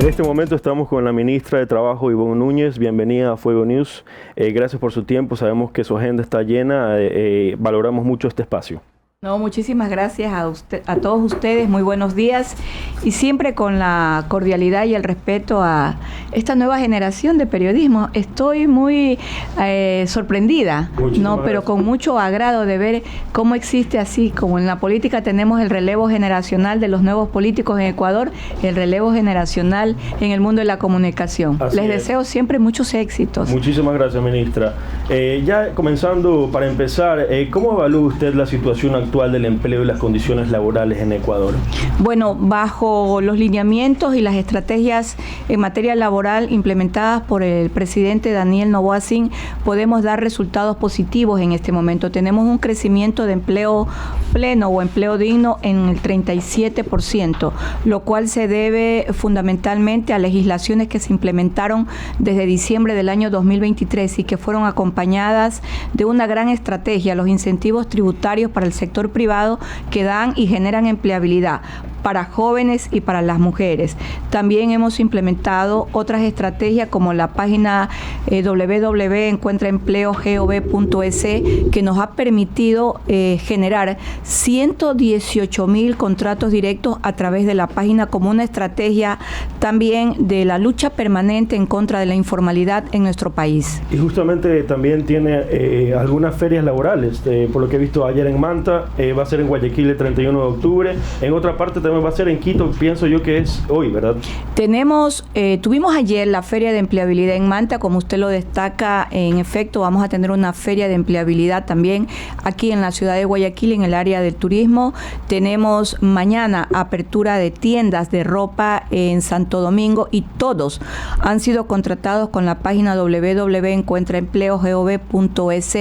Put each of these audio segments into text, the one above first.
En este momento estamos con la ministra de Trabajo, Ivonne Núñez. Bienvenida a Fuego News. Gracias por su tiempo. Sabemos que su agenda está llena. Valoramos mucho este espacio. No, muchísimas gracias a todos ustedes, muy buenos días y siempre con la cordialidad y el respeto a esta nueva generación de periodismo. Estoy muy sorprendida, pero con mucho agrado de ver cómo existe, así como en la política tenemos el relevo generacional de los nuevos políticos en Ecuador, el relevo generacional en el mundo de la comunicación. Les deseo siempre muchos éxitos. Muchísimas gracias, ministra. Ya comenzando, para empezar, ¿cómo evalúa usted la situación actual del empleo y las condiciones laborales en Ecuador? Bueno, bajo los lineamientos y las estrategias en materia laboral implementadas por el presidente Daniel Noboa Sin, podemos dar resultados positivos en este momento. Tenemos un crecimiento de empleo pleno o empleo digno en el 37%, lo cual se debe fundamentalmente a legislaciones que se implementaron desde diciembre del año 2023 y que fueron acompañadas de una gran estrategia, los incentivos tributarios para el sector privado que dan y generan empleabilidad para jóvenes y para las mujeres. También hemos implementado otras estrategias como la página www.encuentraempleogov.es que nos ha permitido generar 118,000 contratos directos a través de la página como una estrategia también de la lucha permanente en contra de la informalidad en nuestro país. Y justamente también tiene algunas ferias laborales, por lo que he visto ayer en Manta, va a ser en Guayaquil el 31 de octubre, en otra parte también va a ser en Quito, pienso yo que es hoy, ¿verdad? Tuvimos ayer la Feria de Empleabilidad en Manta, como usted lo destaca, en efecto vamos a tener una feria de empleabilidad también aquí en la ciudad de Guayaquil, en el área del turismo. Tenemos mañana apertura de tiendas de ropa en Santo Domingo y todos han sido contratados con la página www.encuentraempleogov.es.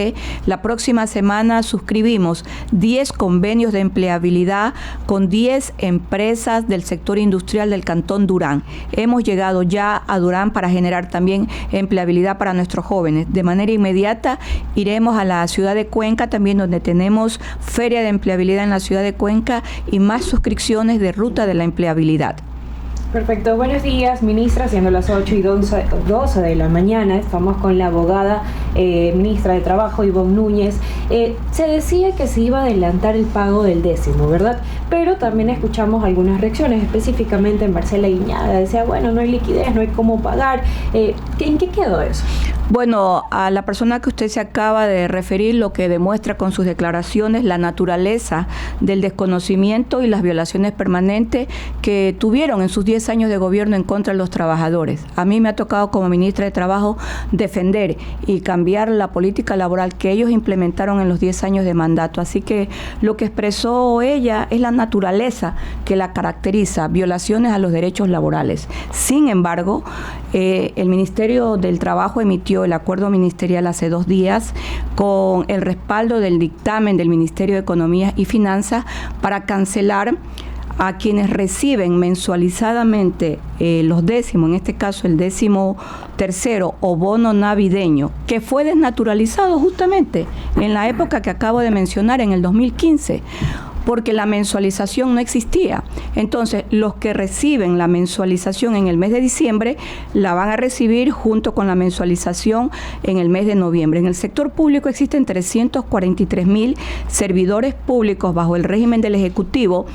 La próxima semana suscribimos 10 convenios de empleabilidad con 10 empresas del sector industrial del Cantón Durán. Hemos llegado ya a Durán para generar también empleabilidad para nuestros jóvenes. De manera inmediata iremos a la ciudad de Cuenca también, donde tenemos feria de empleabilidad en la ciudad de Cuenca y más suscripciones de ruta de la empleabilidad. Perfecto, buenos días, ministra, siendo las 8:12 de la mañana, estamos con la abogada ministra de Trabajo, Ivonne Núñez. Se decía que se iba a adelantar el pago del 10º, ¿verdad? Pero también escuchamos algunas reacciones, específicamente en Marcela Guiñada, decía, bueno, no hay liquidez, no hay cómo pagar. ¿En qué quedó eso? Bueno, a la persona que usted se acaba de referir, lo que demuestra con sus declaraciones la naturaleza del desconocimiento y las violaciones permanentes que tuvieron en sus 10 años de gobierno en contra de los trabajadores. A mí me ha tocado como ministra de Trabajo defender y cambiar la política laboral que ellos implementaron en los 10 años de mandato. Así que lo que expresó ella es la naturaleza que la caracteriza, violaciones a los derechos laborales. Sin embargo, el Ministerio del Trabajo emitió el acuerdo ministerial hace 2 días con el respaldo del dictamen del Ministerio de Economía y Finanzas para cancelar a quienes reciben mensualizadamente los décimos, en este caso el 13º o bono navideño, que fue desnaturalizado justamente en la época que acabo de mencionar, en el 2015. Porque la mensualización no existía. Entonces, los que reciben la mensualización en el mes de diciembre la van a recibir junto con la mensualización en el mes de noviembre. En el sector público existen 343,000 servidores públicos bajo el régimen del Ejecutivo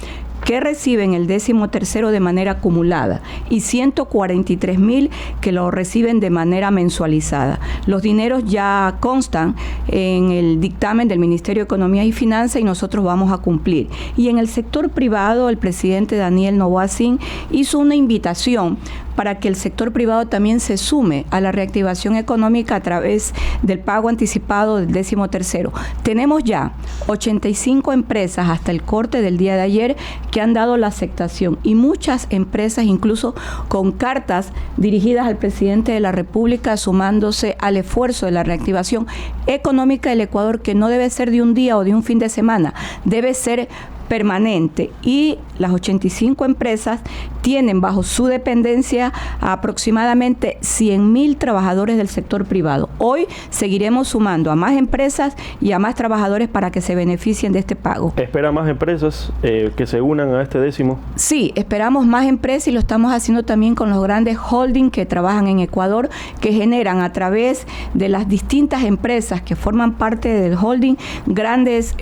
que reciben el 13º de manera acumulada y 143,000 que lo reciben de manera mensualizada. Los dineros ya constan en el dictamen del Ministerio de Economía y Finanzas y nosotros vamos a cumplir. Y en el sector privado, el presidente Daniel Noboa Sin hizo una invitación para que el sector privado también se sume a la reactivación económica a través del pago anticipado del 13º. Tenemos ya 85 empresas hasta el corte del día de ayer que han dado la aceptación y muchas empresas incluso con cartas dirigidas al presidente de la República sumándose al esfuerzo de la reactivación económica del Ecuador, que no debe ser de un día o de un fin de semana, debe ser permanente, y las 85 empresas tienen bajo su dependencia a aproximadamente 100.000 trabajadores del sector privado. Hoy seguiremos sumando a más empresas y a más trabajadores para que se beneficien de este pago. ¿Espera más empresas que se unan a este décimo? Sí, esperamos más empresas y lo estamos haciendo también con los grandes holdings que trabajan en Ecuador, que generan a través de las distintas empresas que forman parte del holding grandes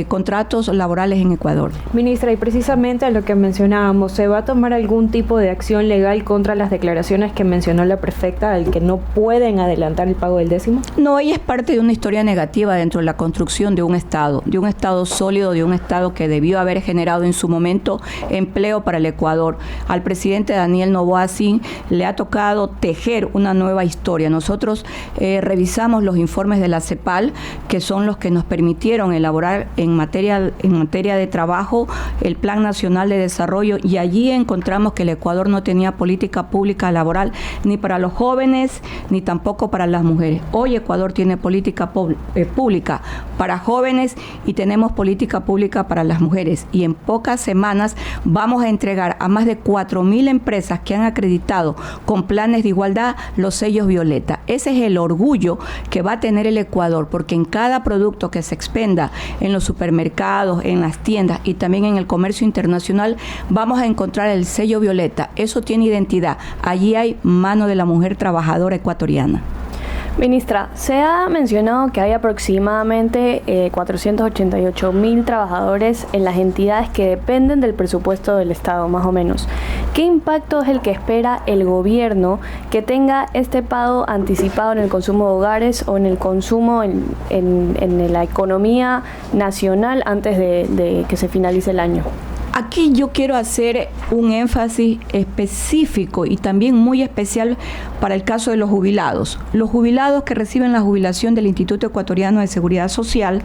contratos laborales en Ecuador. Ministra, y precisamente a lo que mencionábamos, ¿se va a tomar algún tipo de acción legal contra las declaraciones que mencionó la prefecta al que no pueden adelantar el pago del décimo? No, ella es parte de una historia negativa dentro de la construcción de un Estado sólido, de un Estado que debió haber generado en su momento empleo para el Ecuador. Al presidente Daniel Noboa Sin le ha tocado tejer una nueva historia. Nosotros revisamos los informes de la CEPAL, que son los que nos permitieron elaborar en materia de trabajo el Plan Nacional de Desarrollo, y allí encontramos que el Ecuador no tenía política pública laboral ni para los jóvenes ni tampoco para las mujeres. Hoy Ecuador tiene política pública para jóvenes y tenemos política pública para las mujeres, y en pocas semanas vamos a entregar a más de 4.000 empresas que han acreditado con planes de igualdad los sellos violeta. Ese es el orgullo que va a tener el Ecuador, porque en cada producto que se expenda en los supermercados, en las tiendas y también en el comercio internacional, vamos a encontrar el sello violeta. Eso tiene identidad. Allí hay mano de la mujer trabajadora ecuatoriana. Ministra, se ha mencionado que hay aproximadamente 488.000 trabajadores en las entidades que dependen del presupuesto del Estado, más o menos. ¿Qué impacto es el que espera el gobierno que tenga este pago anticipado en el consumo de hogares o en el consumo en la economía nacional antes de que se finalice el año? Aquí yo quiero hacer un énfasis específico y también muy especial para el caso de los jubilados. Los jubilados que reciben la jubilación del Instituto Ecuatoriano de Seguridad Social,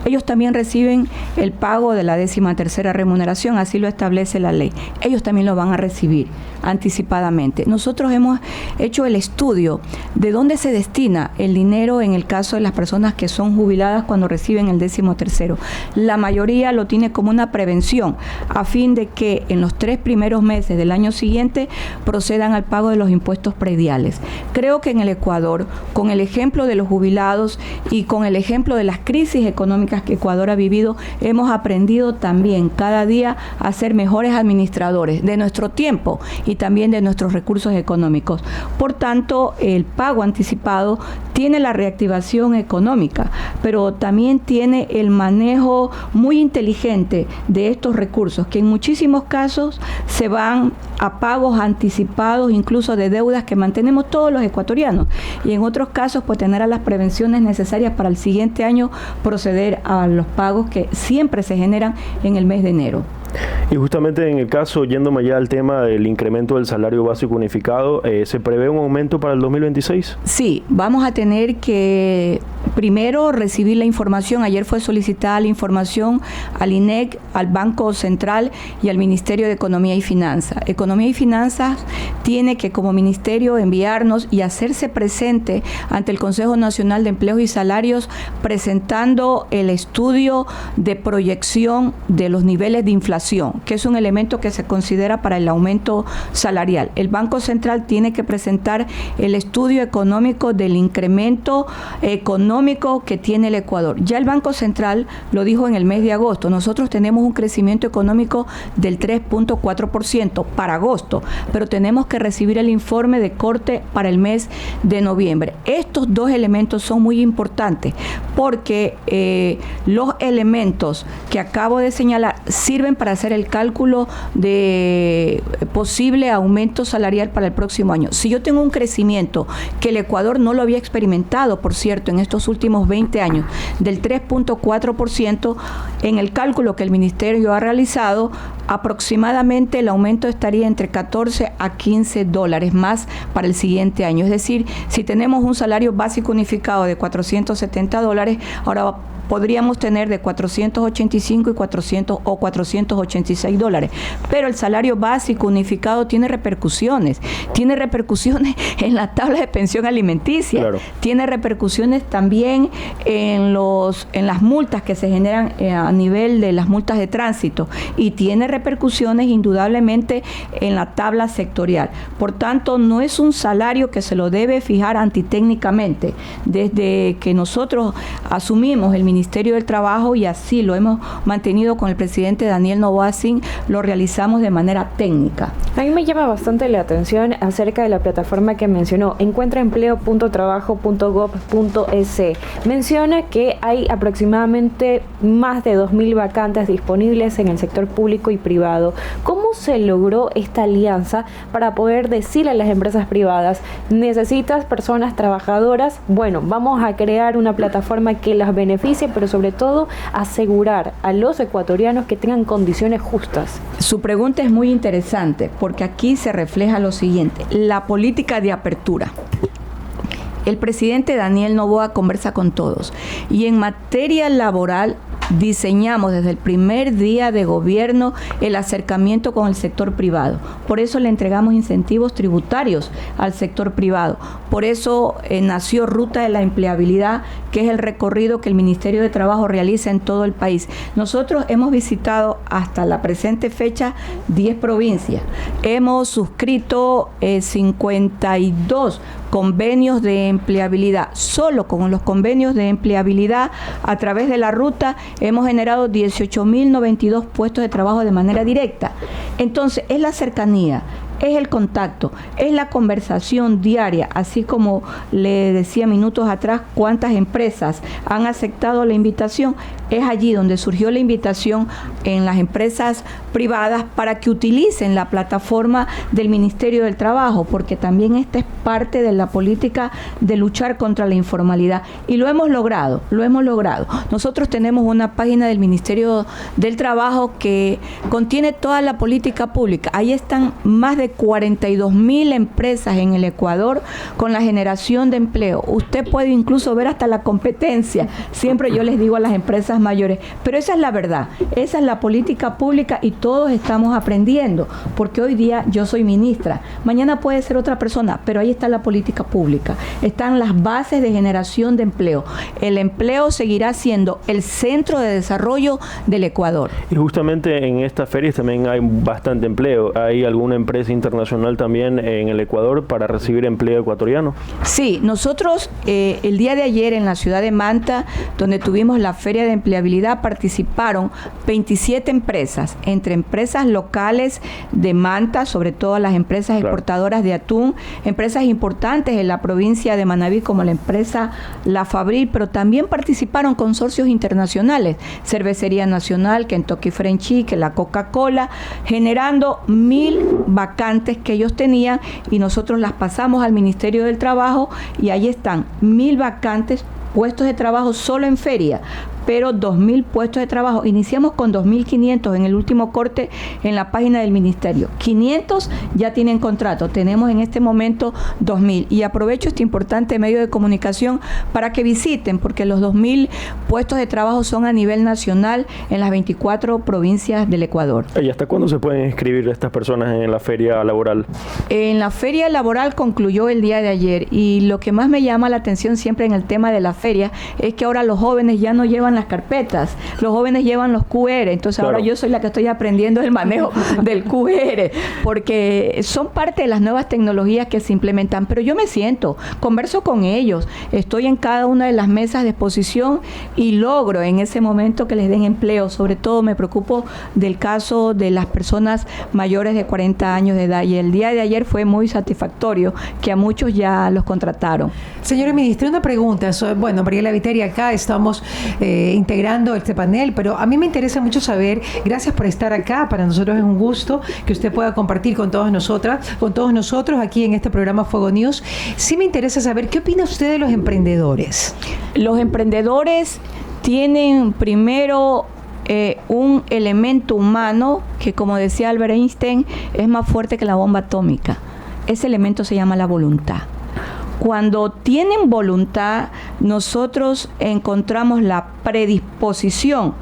ellos también reciben el pago de la 13ª remuneración, así lo establece la ley. Ellos también lo van a recibir anticipadamente. Nosotros hemos hecho el estudio de dónde se destina el dinero en el caso de las personas que son jubiladas cuando reciben el 13º. La mayoría lo tiene como una prevención, a fin de que en los 3 primeros meses del año siguiente procedan al pago de los impuestos prediales. Creo que en el Ecuador, con el ejemplo de los jubilados y con el ejemplo de las crisis económicas que Ecuador ha vivido, hemos aprendido también cada día a ser mejores administradores de nuestro tiempo y también de nuestros recursos económicos. Por tanto, el pago anticipado tiene la reactivación económica, pero también tiene el manejo muy inteligente de estos recursos, que en muchísimos casos se van a pagos anticipados, incluso de deudas que mantenemos todos los ecuatorianos, y en otros casos pues tener a las prevenciones necesarias para el siguiente año proceder a los pagos que siempre se generan en el mes de enero. Y justamente en el caso, yéndome ya al tema del incremento del salario básico unificado, ¿se prevé un aumento para el 2026? Sí, vamos a tener que primero recibir la información. Ayer fue solicitada la información al INEC, al Banco Central y al Ministerio de Economía y Finanzas. Economía y Finanzas tiene que como ministerio enviarnos y hacerse presente ante el Consejo Nacional de Empleos y Salarios, presentando el estudio de proyección de los niveles de inflación, que es un elemento que se considera para el aumento salarial. El Banco Central tiene que presentar el estudio económico del incremento económico que tiene el Ecuador. Ya el Banco Central lo dijo en el mes de agosto. Nosotros tenemos un crecimiento económico del 3.4% para agosto, pero tenemos que recibir el informe de corte para el mes de noviembre. Estos dos elementos son muy importantes porque los elementos que acabo de señalar sirven para hacer el cálculo de posible aumento salarial para el próximo año. Si yo tengo un crecimiento que el Ecuador no lo había experimentado, por cierto, en estos últimos 20 años, del 3.4%, en el cálculo que el Ministerio ha realizado, aproximadamente el aumento estaría entre 14 a 15 dólares más para el siguiente año. Es decir, si tenemos un salario básico unificado de 470 dólares, ahora podríamos tener de 485 y 480 $1.486. Pero el salario básico unificado tiene repercusiones en la tabla de pensión alimenticia, claro. Tiene repercusiones también en las multas que se generan a nivel de las multas de tránsito, y tiene repercusiones indudablemente en la tabla sectorial. Por tanto, no es un salario que se lo debe fijar antitécnicamente. Desde que nosotros asumimos el Ministerio del Trabajo, y así lo hemos mantenido con el presidente Daniel Noboa Sin, lo realizamos de manera técnica. A mí me llama bastante la atención acerca de la plataforma que mencionó, encuentraempleo.trabajo.gov.es. Menciona que hay aproximadamente más de 2.000 vacantes disponibles en el sector público y privado. ¿Cómo se logró esta alianza para poder decirle a las empresas privadas, necesitas personas trabajadoras? Bueno, vamos a crear una plataforma que las beneficie, pero sobre todo asegurar a los ecuatorianos que tengan condiciones justas. Su pregunta es muy interesante porque aquí se refleja lo siguiente: la política de apertura. El presidente Daniel Noboa conversa con todos, y en materia laboral diseñamos desde el primer día de gobierno el acercamiento con el sector privado. Por eso le entregamos incentivos tributarios al sector privado. Por eso nació Ruta de la Empleabilidad, que es el recorrido que el Ministerio de Trabajo realiza en todo el país. Nosotros hemos visitado hasta la presente fecha 10 provincias. Hemos suscrito 52 convenios de empleabilidad. Solo con los convenios de empleabilidad a través de la ruta hemos generado 18.092 puestos de trabajo de manera directa. Entonces, es la cercanía, es el contacto, es la conversación diaria, así como le decía minutos atrás cuántas empresas han aceptado la invitación. Es allí donde surgió la invitación en las empresas privadas para que utilicen la plataforma del Ministerio del Trabajo, porque también esta es parte de la política de luchar contra la informalidad, y lo hemos logrado. Nosotros tenemos una página del Ministerio del Trabajo que contiene toda la política pública. Ahí están más de 42.000 empresas en el Ecuador con la generación de empleo. Usted puede incluso ver hasta la competencia. Siempre yo les digo a las empresas mayores, pero esa es la verdad, esa es la política pública, y todos estamos aprendiendo, porque hoy día yo soy ministra, mañana puede ser otra persona, pero ahí está la política pública, están las bases de generación de empleo. El empleo seguirá siendo el centro de desarrollo del Ecuador. Y justamente en estas ferias también hay bastante empleo. ¿Hay alguna empresa internacional también en el Ecuador para recibir empleo ecuatoriano? Sí, nosotros el día de ayer en la ciudad de Manta, donde tuvimos la feria de empleabilidad, participaron 27 empresas, entre empresas locales de Manta, sobre todo las empresas exportadoras de atún, empresas importantes en la provincia de Manabí como la empresa La Fabril, pero también participaron consorcios internacionales, Cervecería Nacional, Kentucky Fried Chicken, la Coca-Cola, generando 1.000 vacantes que ellos tenían, y nosotros las pasamos al Ministerio del Trabajo, y ahí están 1.000 vacantes, puestos de trabajo solo en feria, pero 2.000 puestos de trabajo. Iniciamos con 2.500 en el último corte en la página del Ministerio. 500 ya tienen contrato. Tenemos en este momento 2.000. Y aprovecho este importante medio de comunicación para que visiten, porque los 2.000 puestos de trabajo son a nivel nacional en las 24 provincias del Ecuador. ¿Y hasta cuándo se pueden inscribir estas personas en la feria laboral? En la feria laboral concluyó el día de ayer, y lo que más me llama la atención siempre en el tema de la feria es que ahora los jóvenes ya no llevan las carpetas, los jóvenes llevan los QR, entonces ahora yo soy la que estoy aprendiendo el manejo del QR, porque son parte de las nuevas tecnologías que se implementan, pero yo me siento, converso con ellos, estoy en cada una de las mesas de exposición y logro en ese momento que les den empleo. Sobre todo me preocupo del caso de las personas mayores de 40 años de edad, y el día de ayer fue muy satisfactorio que a muchos ya los contrataron. Señora ministra, una pregunta. Bueno, Mariela Viteri, acá estamos integrando este panel, pero a mí me interesa mucho saber, gracias por estar acá, para nosotros es un gusto que usted pueda compartir con todos nosotros aquí en este programa Fuego News. Sí me interesa saber, ¿qué opina usted de los emprendedores? Los emprendedores tienen primero un elemento humano que, como decía Albert Einstein, es más fuerte que la bomba atómica. Ese elemento se llama la voluntad. Cuando tienen voluntad, nosotros encontramos la predisposición,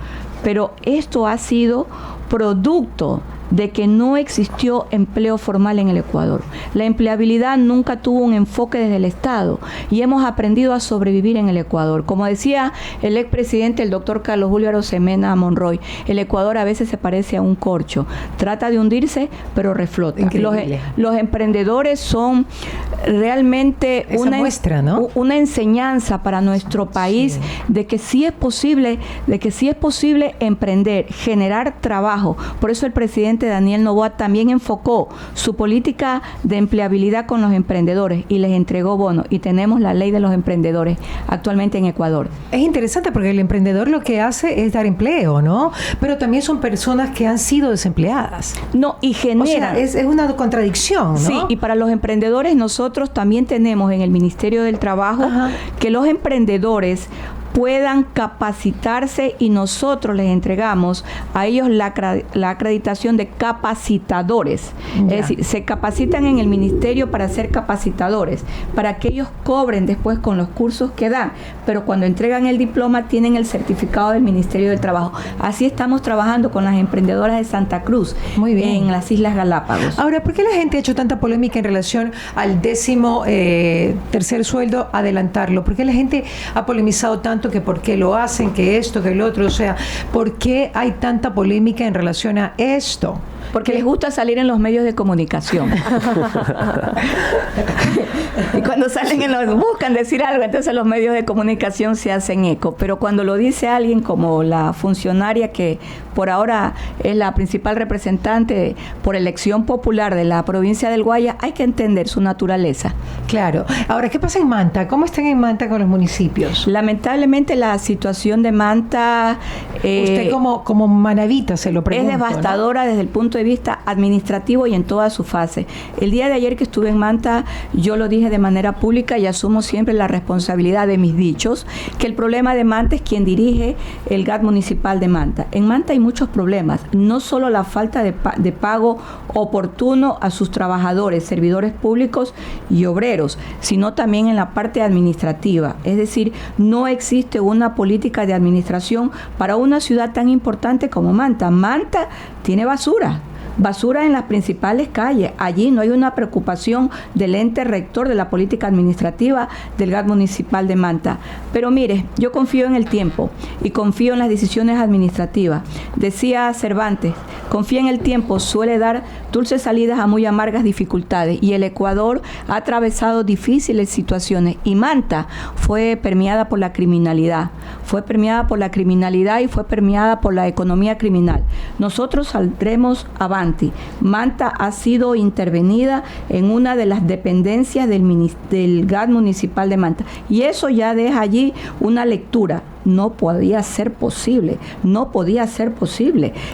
pero esto ha sido producto de que no existió empleo formal en el Ecuador. La empleabilidad nunca tuvo un enfoque desde el Estado y hemos aprendido a sobrevivir en el Ecuador. Como decía el expresidente, el doctor Carlos Julio Arosemena Monroy, el Ecuador a veces se parece a un corcho. Trata de hundirse, pero reflota. Los emprendedores son realmente una enseñanza para nuestro país de que sí es posible, emprender, generar trabajo. Por eso el presidente Daniel Noboa también enfocó su política de empleabilidad con los emprendedores y les entregó bonos, y tenemos la ley de los emprendedores actualmente en Ecuador. Es interesante porque el emprendedor lo que hace es dar empleo, ¿no? Pero también son personas que han sido desempleadas. No, y genera... O sea, es una contradicción, ¿no? Sí, y para los emprendedores nosotros también tenemos en el Ministerio del Trabajo que los emprendedores puedan capacitarse y nosotros les entregamos a ellos la acreditación de capacitadores. Es decir, se capacitan en el ministerio para ser capacitadores, para que ellos cobren después con los cursos que dan, pero cuando entregan el diploma tienen el certificado del Ministerio del Trabajo. Así estamos trabajando con las emprendedoras de Santa Cruz, muy bien, en las Islas Galápagos. Ahora, ¿por qué la gente ha hecho tanta polémica en relación al 13º tercer sueldo, adelantarlo? ¿Por qué la gente ha polemizado tanto que por qué lo hacen, que esto, que el otro? O sea, ¿por qué hay tanta polémica en relación a esto? Porque les gusta salir en los medios de comunicación. Y cuando salen buscan decir algo, entonces los medios de comunicación se hacen eco. Pero cuando lo dice alguien como la funcionaria que por ahora es la principal representante por elección popular de la provincia del Guaya, hay que entender su naturaleza. Claro. Ahora, ¿qué pasa en Manta? ¿Cómo están en Manta con los municipios? Lamentablemente la situación de Manta... usted como manavita se lo pregunto, es devastadora, ¿no? Desde el punto de vista administrativo y en toda su fase. El día de ayer que estuve en Manta, yo lo dije de manera pública y asumo siempre la responsabilidad de mis dichos, que el problema de Manta es quien dirige el GAT municipal de Manta. En Manta hay muchos problemas, no solo la falta de pago oportuno a sus trabajadores, servidores públicos y obreros, sino también en la parte administrativa. Es decir, no existe una política de administración para una ciudad tan importante como Manta. Manta tiene basura en las principales calles. Allí no hay una preocupación del ente rector de la política administrativa del GAT municipal de Manta. Pero mire, yo confío en el tiempo y confío en las decisiones administrativas. Decía Cervantes, confía en el tiempo, suele dar dulces salidas a muy amargas dificultades, y el Ecuador ha atravesado difíciles situaciones y Manta fue permeada por la criminalidad. Fue permeada por la criminalidad y fue permeada por la economía criminal. Nosotros saldremos avanti. Manta ha sido intervenida en una de las dependencias del GAT municipal de Manta, y eso ya deja allí una lectura. No podía ser posible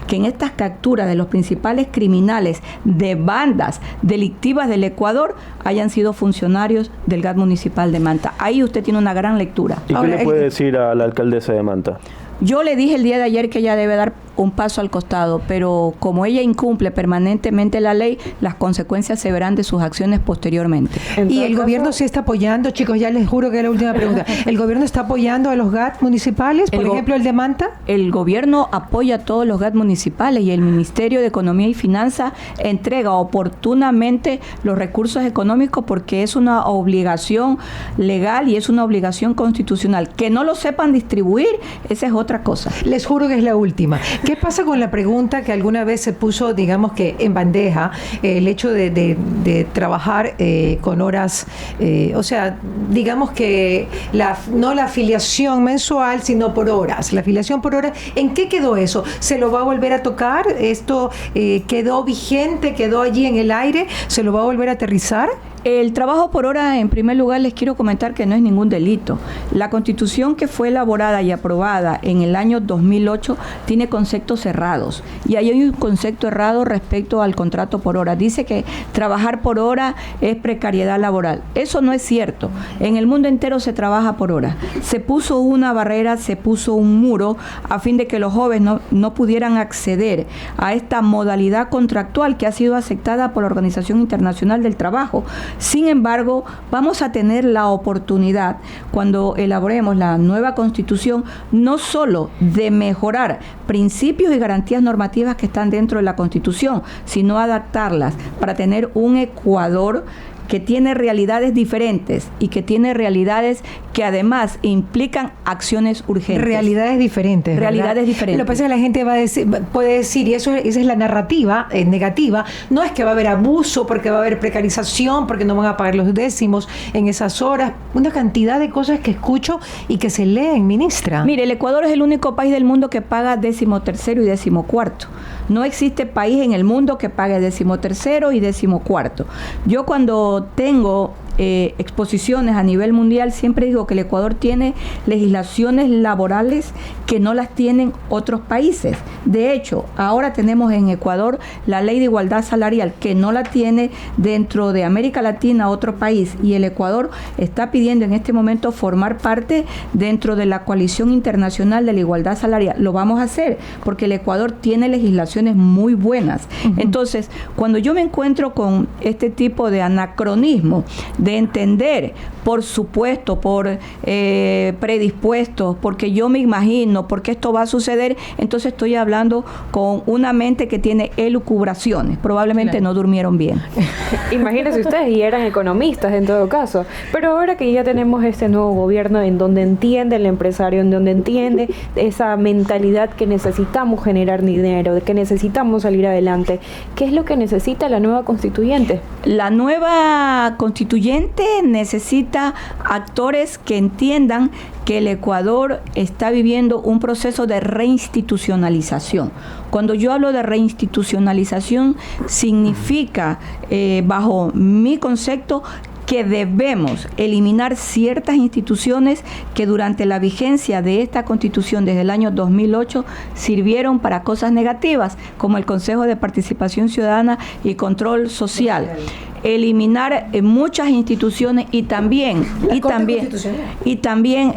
que en estas capturas de los principales criminales de bandas delictivas del Ecuador hayan sido funcionarios del GAT municipal de Manta. Ahí usted tiene una gran lectura. ¿Y qué le puede decir a la alcaldesa de Manta? Yo le dije el día de ayer que ella debe dar un paso al costado, pero como ella incumple permanentemente la ley, las consecuencias se verán de sus acciones posteriormente. ¿Y el gobierno sí está apoyando? Chicos, ya les juro que es la última pregunta. ¿El gobierno está apoyando a los GAT municipales, por ejemplo el de Manta? El gobierno apoya a todos los GAT municipales y el Ministerio de Economía y Finanzas entrega oportunamente los recursos económicos porque es una obligación legal y es una obligación constitucional. Que no lo sepan distribuir, esa es otra cosa. Les juro que es la última. ¿Qué pasa con la pregunta que alguna vez se puso, digamos que en bandeja, el hecho de trabajar con horas, o sea, digamos que no la afiliación mensual, sino por horas, la afiliación por horas? ¿En qué quedó eso? ¿Se lo va a volver a tocar? ¿Esto quedó vigente, quedó allí en el aire? ¿Se lo va a volver a aterrizar? El trabajo por hora, en primer lugar, les quiero comentar que no es ningún delito. La Constitución que fue elaborada y aprobada en el año 2008 tiene conceptos cerrados. Y ahí hay un concepto errado respecto al contrato por hora. Dice que trabajar por hora es precariedad laboral. Eso no es cierto. En el mundo entero se trabaja por hora. Se puso una barrera, se puso un muro a fin de que los jóvenes no pudieran acceder a esta modalidad contractual que ha sido aceptada por la Organización Internacional del Trabajo. Sin embargo, vamos a tener la oportunidad, cuando elaboremos la nueva Constitución, no solo de mejorar principios principios y garantías normativas que están dentro de la Constitución, sino adaptarlas para tener un Ecuador que tiene realidades diferentes y que tiene realidades que además implican acciones urgentes. Realidades diferentes. Realidades diferentes. Lo que pasa es que la gente va a decir, puede decir, y esa es la narrativa negativa, no es que va a haber abuso, porque va a haber precarización, porque no van a pagar los décimos en esas horas, una cantidad de cosas que escucho y que se leen, ministra. Mire, el Ecuador es el único país del mundo que paga 13º y 14º. No existe país en el mundo que pague 13º y 14º. Yo cuando tengo exposiciones a nivel mundial siempre digo que el Ecuador tiene legislaciones laborales que no las tienen otros países. De hecho, ahora tenemos en Ecuador la ley de igualdad salarial que no la tiene dentro de América Latina otro país, y el Ecuador está pidiendo en este momento formar parte dentro de la coalición internacional de la igualdad salarial. Lo vamos a hacer porque el Ecuador tiene legislaciones muy buenas. Entonces, cuando yo me encuentro con este tipo de anacronismo, de entender, por supuesto, por predispuestos, porque yo me imagino, porque esto va a suceder, entonces estoy hablando con una mente que tiene elucubraciones. Probablemente no durmieron bien. Imagínense ustedes, y eran economistas en todo caso. Pero ahora que ya tenemos este nuevo gobierno en donde entiende el empresario, en donde entiende esa mentalidad que necesitamos generar dinero, de que necesitamos salir adelante, ¿qué es lo que necesita la nueva constituyente? La nueva constituyente necesita actores que entiendan que el Ecuador está viviendo un proceso de reinstitucionalización. Cuando yo hablo de reinstitucionalización, significa, bajo mi concepto, que debemos eliminar ciertas instituciones que durante la vigencia de esta Constitución desde el año 2008 sirvieron para cosas negativas, como el Consejo de Participación Ciudadana y Control Social. Eliminar muchas instituciones y también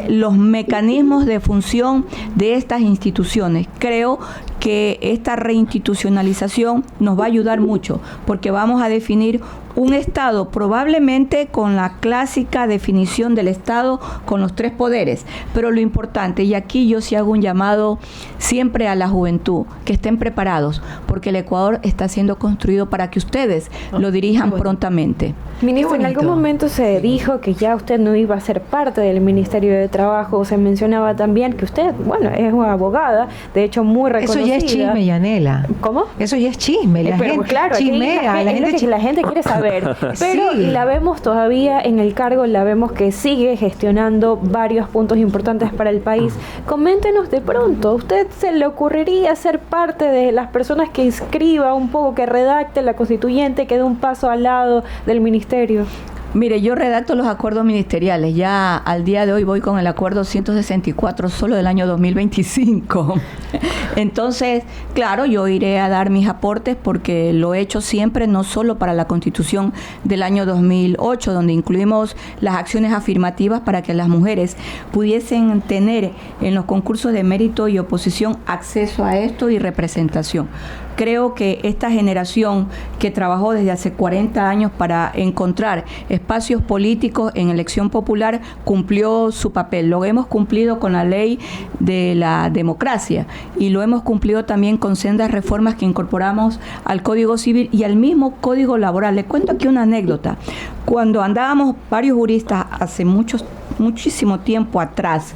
los mecanismos de función de estas instituciones. Creo que esta reinstitucionalización nos va a ayudar mucho, porque vamos a definir un Estado probablemente con la clásica definición del Estado con los 3 poderes, pero lo importante, y aquí yo sí hago un llamado siempre a la juventud, que estén preparados, porque el Ecuador está siendo construido para que ustedes lo dirijan prontamente. Ministro, en algún momento se dijo que ya usted no iba a ser parte del Ministerio de Trabajo. Se mencionaba también que usted, bueno, es una abogada, de hecho muy reconocida. Eso ya es chisme, Yanela. ¿Cómo? Eso ya es chisme. La pero gente claro, chismea. La gente quiere saber. Pero Sí. la vemos todavía en el cargo, la vemos que sigue gestionando varios puntos importantes para el país. Coméntenos de pronto, ¿usted se le ocurriría ser parte de las personas que escriba un poco, que redacte la constituyente, que dé un paso al lado del ministerio? Mire, yo redacto los acuerdos ministeriales. Ya al día de hoy voy con el acuerdo 164 solo del año 2025. Entonces, claro, yo iré a dar mis aportes porque lo he hecho siempre, no solo para la Constitución del año 2008, donde incluimos las acciones afirmativas para que las mujeres pudiesen tener en los concursos de mérito y oposición acceso a esto y representación. Creo que esta generación que trabajó desde hace 40 años para encontrar espacios políticos en elección popular cumplió su papel. Lo hemos cumplido con la ley de la democracia y lo hemos cumplido también con sendas reformas que incorporamos al Código Civil y al mismo Código Laboral. Le cuento aquí una anécdota. Cuando andábamos varios juristas hace muchísimo tiempo atrás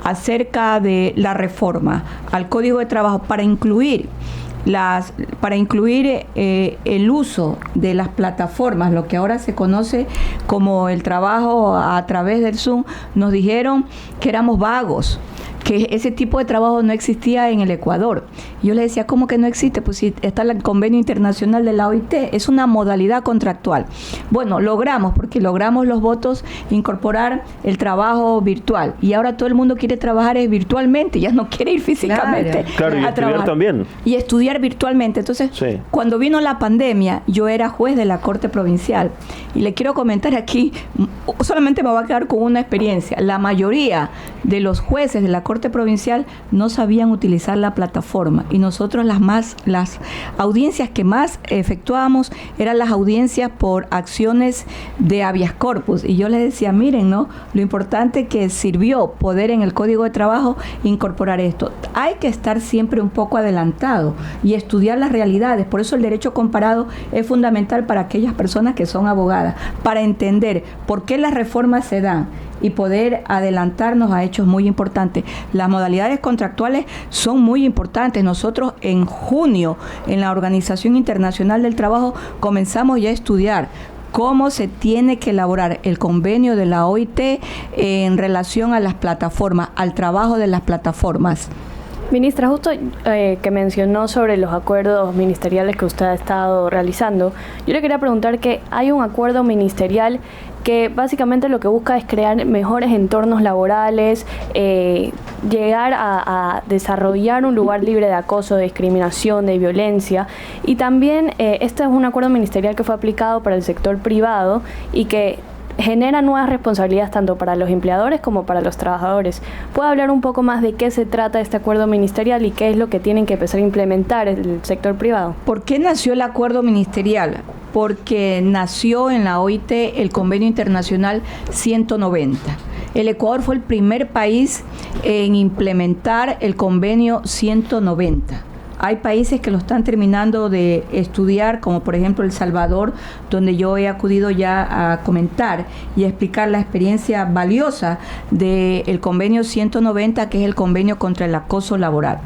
acerca de la reforma al Código de Trabajo para incluir el uso de las plataformas, lo que ahora se conoce como el trabajo a través del Zoom, nos dijeron que éramos vagos, que ese tipo de trabajo no existía en el Ecuador. Yo le decía, ¿cómo que no existe? Pues sí, está el convenio internacional de la OIT, es una modalidad contractual. Bueno, porque logramos los votos incorporar el trabajo virtual y ahora todo el mundo quiere trabajar virtualmente, ya no quiere ir físicamente claro, y a estudiar trabajar. también. Y estudiar virtualmente. Entonces, sí. Cuando vino la pandemia, yo era juez de la Corte Provincial y le quiero comentar aquí, solamente me voy a quedar con una experiencia. La mayoría de los jueces de la Corte Corte Provincial no sabían utilizar la plataforma, y nosotros las audiencias que más efectuábamos eran las audiencias por acciones de habeas corpus, y yo les decía, miren, ¿no?, lo importante que sirvió poder en el Código de Trabajo incorporar esto. Hay que estar siempre un poco adelantado y estudiar las realidades. Por eso el derecho comparado es fundamental para aquellas personas que son abogadas, para entender por qué las reformas se dan y poder adelantarnos a hechos muy importantes. Las modalidades contractuales son muy importantes. Nosotros en junio, en la Organización Internacional del Trabajo, comenzamos ya a estudiar cómo se tiene que elaborar el convenio de la OIT en relación a las plataformas, al trabajo de las plataformas. Ministra, justo que mencionó sobre los acuerdos ministeriales que usted ha estado realizando, yo le quería preguntar que hay un acuerdo ministerial que básicamente lo que busca es crear mejores entornos laborales, llegar a desarrollar un lugar libre de acoso, de discriminación, de violencia, y también este es un acuerdo ministerial que fue aplicado para el sector privado y que genera nuevas responsabilidades tanto para los empleadores como para los trabajadores. ¿Puede hablar un poco más de qué se trata este acuerdo ministerial y qué es lo que tienen que empezar a implementar el sector privado? ¿Por qué nació el acuerdo ministerial? Porque nació en la OIT el Convenio Internacional 190. El Ecuador fue el primer país en implementar el Convenio 190. Hay países que lo están terminando de estudiar, como por ejemplo El Salvador, donde yo he acudido ya a comentar y a explicar la experiencia valiosa del Convenio 190, que es el convenio contra el acoso laboral.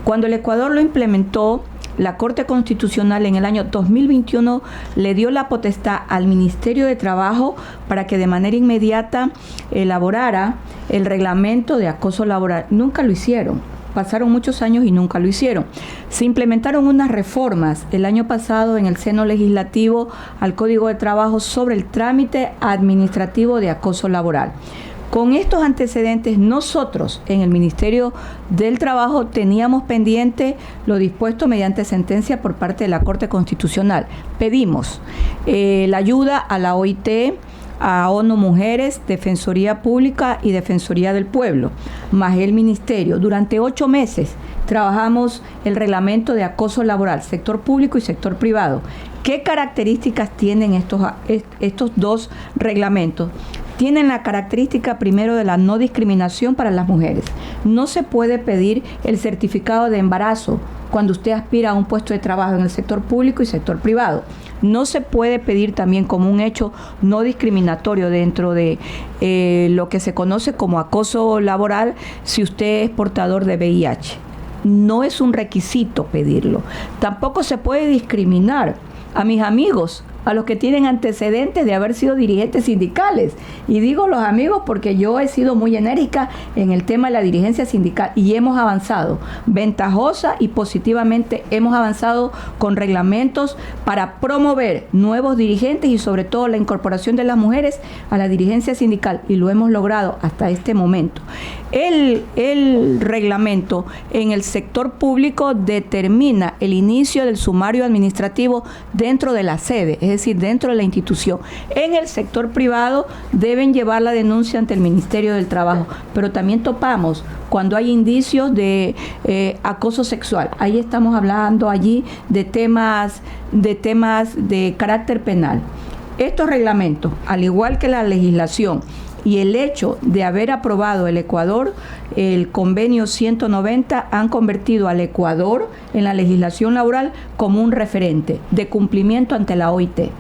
Cuando el Ecuador lo implementó, la Corte Constitucional en el año 2021 le dio la potestad al Ministerio de Trabajo para que de manera inmediata elaborara el reglamento de acoso laboral. Nunca lo hicieron. Pasaron muchos años y nunca lo hicieron. Se implementaron unas reformas el año pasado en el seno legislativo al Código de Trabajo sobre el trámite administrativo de acoso laboral. Con estos antecedentes, nosotros en el Ministerio del Trabajo teníamos pendiente lo dispuesto mediante sentencia por parte de la Corte Constitucional. Pedimos la ayuda a la OIT, a ONU Mujeres, Defensoría Pública y Defensoría del Pueblo, más el Ministerio. Durante 8 meses trabajamos el reglamento de acoso laboral, sector público y sector privado. ¿Qué características tienen estos dos reglamentos? Tienen la característica primero de la no discriminación para las mujeres. No se puede pedir el certificado de embarazo cuando usted aspira a un puesto de trabajo en el sector público y sector privado. No se puede pedir también como un hecho no discriminatorio dentro de lo que se conoce como acoso laboral si usted es portador de VIH. No es un requisito pedirlo. Tampoco se puede discriminar a mis amigos, a los que tienen antecedentes de haber sido dirigentes sindicales. Y digo los amigos porque yo he sido muy enérgica en el tema de la dirigencia sindical y hemos avanzado ventajosa y positivamente, hemos avanzado con reglamentos para promover nuevos dirigentes y sobre todo la incorporación de las mujeres a la dirigencia sindical, y lo hemos logrado hasta este momento. El reglamento en el sector público determina el inicio del sumario administrativo dentro de la sede, es decir, dentro de la institución. En el sector privado deben llevar la denuncia ante el Ministerio del Trabajo, pero también topamos cuando hay indicios de acoso sexual. Ahí estamos hablando allí de temas de carácter penal. Estos reglamentos, al igual que la legislación y el hecho de haber aprobado el Ecuador el convenio 190, han convertido al Ecuador en la legislación laboral como un referente de cumplimiento ante la OIT.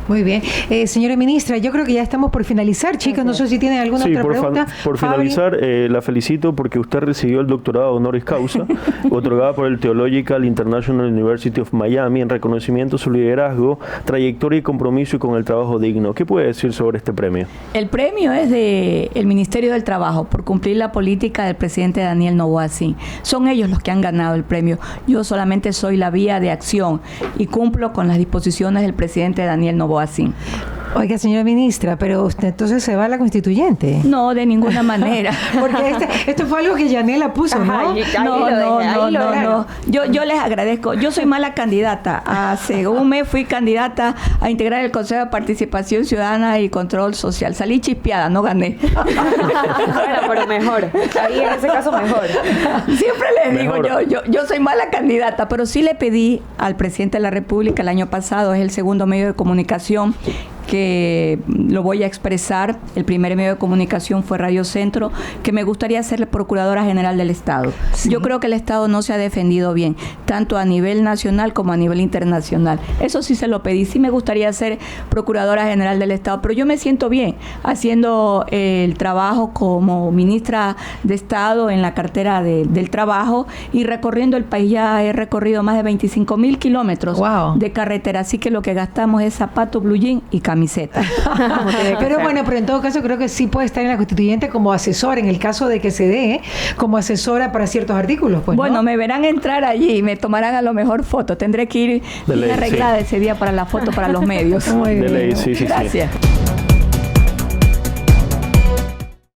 Muy bien. Señora ministra, yo creo que ya estamos por finalizar. Chicos, no sé si tienen alguna otra pregunta. Por finalizar, la felicito porque usted recibió el doctorado honoris causa, otorgado por el Theological International University of Miami, en reconocimiento a su liderazgo, trayectoria y compromiso con el trabajo digno. ¿Qué puede decir sobre este premio? El premio es del Ministerio del Trabajo por cumplir la política del presidente Daniel Noboa Sin. Son ellos los que han ganado el premio. Yo solamente soy la vía de acción y cumplo con las disposiciones del presidente Daniel Noboa Sin. Oiga, señora ministra, pero usted entonces se va a la constituyente. No, de ninguna manera. Porque esto fue algo que Yanela puso, ¿no? No. Yo les agradezco. Yo soy mala candidata. Según me fui candidata a integrar el Consejo de Participación Ciudadana y Control Social. Salí chispeada, no gané. Bueno, pero mejor. Ahí en ese caso mejor. Siempre les digo, yo soy mala candidata, pero sí le pedí al presidente de la República el año pasado, es el segundo medio de comunicación que lo voy a expresar. El primer medio de comunicación fue Radio Centro, que me gustaría ser Procuradora General del Estado. Sí. Yo creo que el Estado no se ha defendido bien, tanto a nivel nacional como a nivel internacional. Eso sí se lo pedí, sí me gustaría ser Procuradora General del Estado, pero yo me siento bien haciendo el trabajo como ministra de Estado en la cartera del trabajo y recorriendo el país. Ya he recorrido más de 25,000 kilómetros de carretera, así que lo que gastamos es zapato, blue jean y camiseta. Pero bueno, pero en todo caso creo que sí puede estar en la constituyente como asesora, en el caso de que se dé, como asesora para ciertos artículos. Pues, bueno, ¿no? Me verán entrar allí y me tomarán a lo mejor foto. Tendré que ir arreglada ese día para la foto para los medios. Muy bien. Gracias.